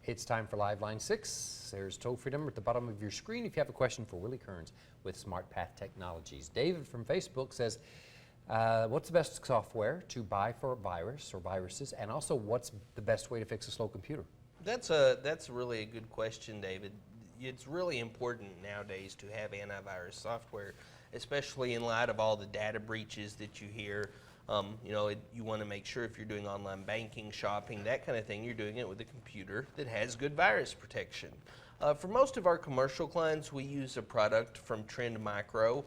It's time for Liveline 6. There's toll-free number at the bottom of your screen if you have a question for Willie Kearns with SmartPath Technologies. David from Facebook says, what's the best software to buy for a virus or viruses, and also what's the best way to fix a slow computer? That's really a good question, David. It's really important nowadays to have antivirus software, especially in light of all the data breaches that you hear. You want to make sure if you're doing online banking, shopping, that kind of thing, you're doing it with a computer that has good virus protection. For most of our commercial clients, we use a product from Trend Micro.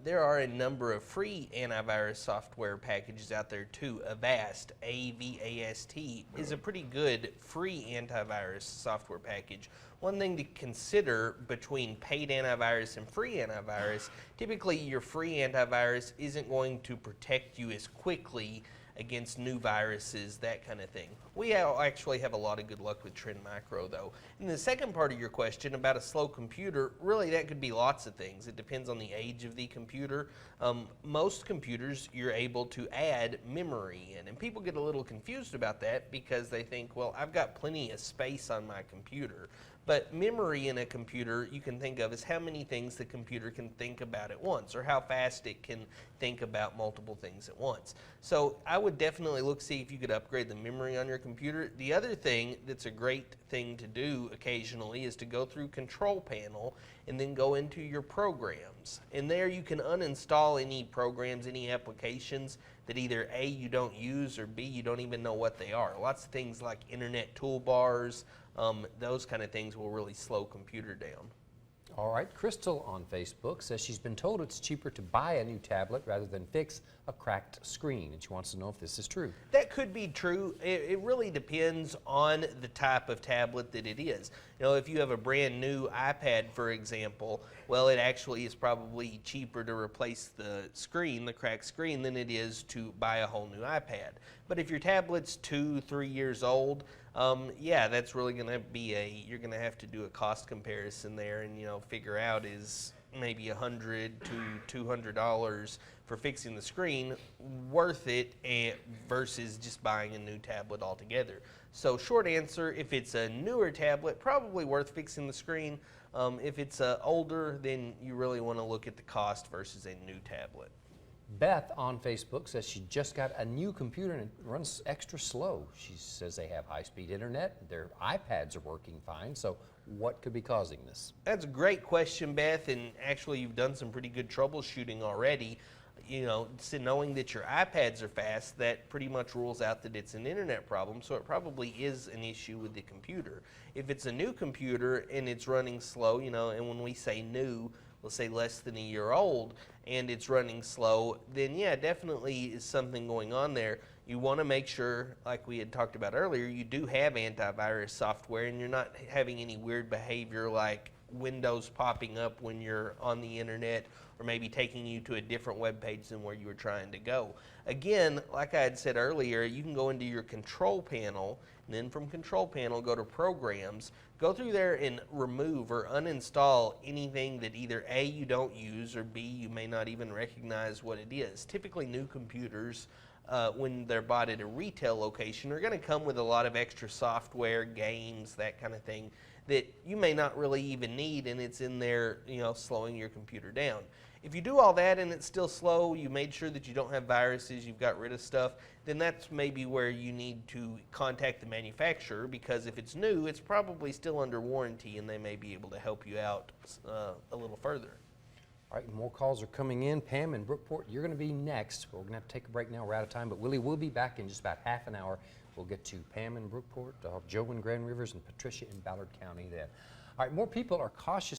There are a number of free antivirus software packages out there too. Avast, A-V-A-S-T, is a pretty good free antivirus software package. One thing to consider between paid antivirus and free antivirus, typically your free antivirus isn't going to protect you as quickly against new viruses, that kind of thing. We actually have a lot of good luck with Trend Micro though. And the second part of your question about a slow computer, really that could be lots of things. It depends on the age of the computer. Most computers you're able to add memory in, and people get a little confused about that because they think, well, I've got plenty of space on my computer. But memory in a computer you can think of as how many things the computer can think about at once, or how fast it can think about multiple things at once. So I would definitely look see if you could upgrade the memory on your computer. The other thing that's a great thing to do occasionally is to go through Control Panel and then go into your programs. And there you can uninstall any programs, any applications that either A, you don't use, or B, you don't even know what they are. Lots of things like internet toolbars, those kind of things will really slow computer down. All right, Crystal on Facebook says she's been told it's cheaper to buy a new tablet rather than fix a cracked screen, and she wants to know if this is true. That could be true. It really depends on the type of tablet that it is. You know, if you have a brand new iPad, for example, well, it actually is probably cheaper to replace the screen, the cracked screen, than it is to buy a whole new iPad. But if your tablet's 2-3 years old, yeah, that's really going to be you're going to have to do a cost comparison there and, figure out is maybe $100 to $200 for fixing the screen worth it versus just buying a new tablet altogether. So short answer, if it's a newer tablet, probably worth fixing the screen. If it's older, then you really want to look at the cost versus a new tablet. Beth on Facebook says she just got a new computer and it runs extra slow. She says they have high-speed internet, their iPads are working fine, so what could be causing this? That's a great question, Beth, and actually you've done some pretty good troubleshooting already. So knowing that your iPads are fast, that pretty much rules out that it's an internet problem, so it probably is an issue with the computer. If it's a new computer and it's running slow, and when we say new, we'll say less than a year old, and it's running slow, then yeah, definitely is something going on there. You want to make sure, like we had talked about earlier, you do have antivirus software and you're not having any weird behavior like windows popping up when you're on the internet, or maybe taking you to a different web page than where you were trying to go. Again, like I had said earlier, you can go into your Control Panel, and then from Control Panel go to Programs, go through there and remove or uninstall anything that either A, you don't use, or B, you may not even recognize what it is. Typically new computers, when they're bought at a retail location, are going to come with a lot of extra software, games, that kind of thing that you may not really even need, and it's in there, slowing your computer down. If you do all that and it's still slow, you made sure that you don't have viruses, you've got rid of stuff, then that's maybe where you need to contact the manufacturer, because if it's new, it's probably still under warranty and they may be able to help you out a little further. All right, more calls are coming in. Pam in Brookport, you're going to be next. We're going to have to take a break now. We're out of time, but Willie will be back in just about half an hour. We'll get to Pam in Brookport, Joe in Grand Rivers, and Patricia in Ballard County then. All right, more people are cautious